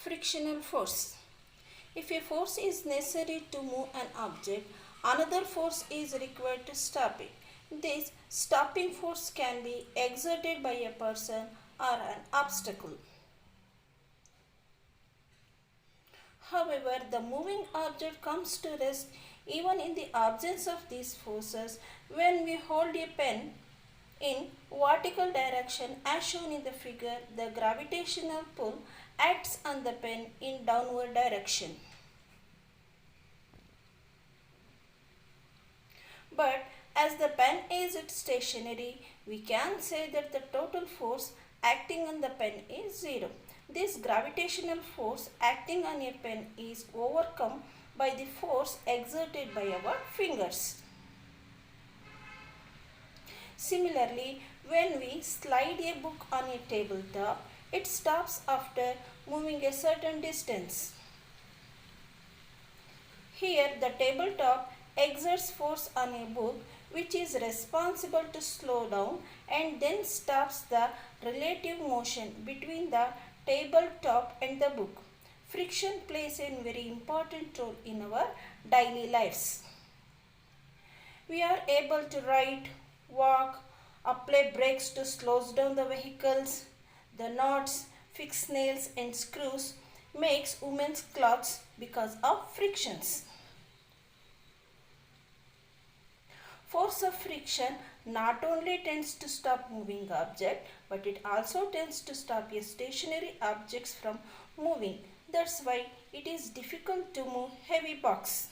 Frictional force. If a force is necessary to move an object, another force is required to stop it. This stopping force can be exerted by a person or an obstacle. However, the moving object comes to rest even in the absence of these forces when we hold a pen in vertical direction as shown in the figure. The gravitational pull acts on the pen in downward direction. But as the pen is stationary, we can say that the total force acting on the pen is zero. This gravitational force acting on a pen is overcome by the force exerted by our fingers. Similarly, when we slide a book on a tabletop, it stops after moving a certain distance. Here, the tabletop exerts force on a book which is responsible to slow down and then stops the relative motion between the tabletop and the book. Friction plays a very important role in our daily lives. We are able to ride, walk, apply brakes to slow down the vehicles. The knots, fixed nails and screws makes women's clothes because of frictions. Force of friction not only tends to stop moving object, but it also tends to stop a stationary objects from moving. That's why it is difficult to move heavy box.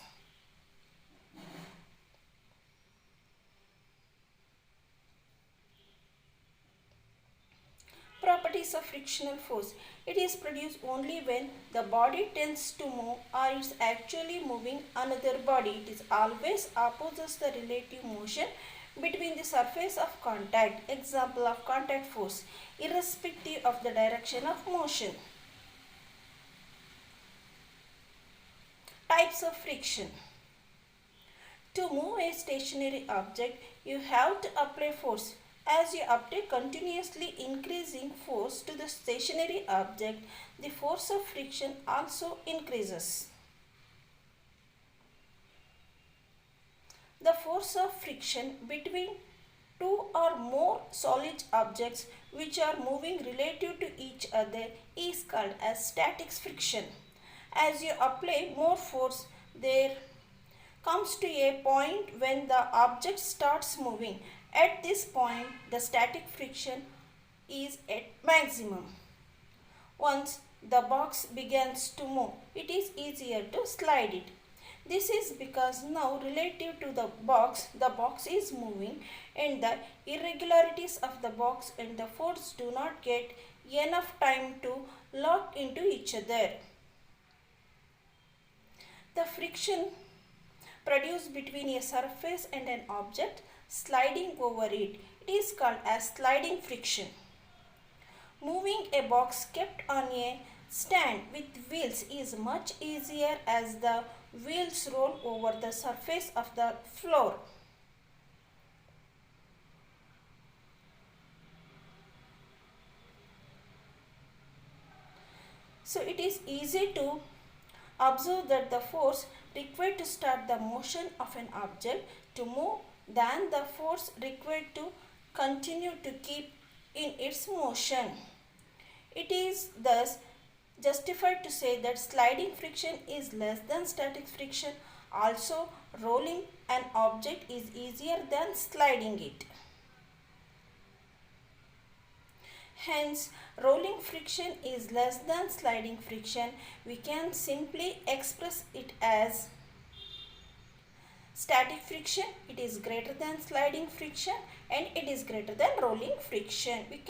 Properties of frictional force. It is produced only when the body tends to move or is actually moving another body. It is always opposes the relative motion between the surface of contact. Example of contact force, irrespective of the direction of motion. Types of friction. To move a stationary object, you have to apply force. As you apply continuously increasing force to the stationary object, the force of friction also increases. The force of friction between two or more solid objects which are moving relative to each other is called as static friction. As you apply more force, there comes to a point when the object starts moving. At this point, the static friction is at maximum. Once the box begins to move, it is easier to slide it. This is because now relative to the box is moving and the irregularities of the box and the force do not get enough time to lock into each other. The friction produced between a surface and an object sliding over it is called as sliding friction. Moving a box kept on a stand with wheels is much easier as the wheels roll over the surface of the floor. So it is easy to observe that the force required to start the motion of an object to move than the force required to continue to keep in its motion. It is thus justified to say that sliding friction is less than static friction. Also, rolling an object is easier than sliding it. Hence, rolling friction is less than sliding friction. We can simply express it as static friction, it is greater than sliding friction and it is greater than rolling friction.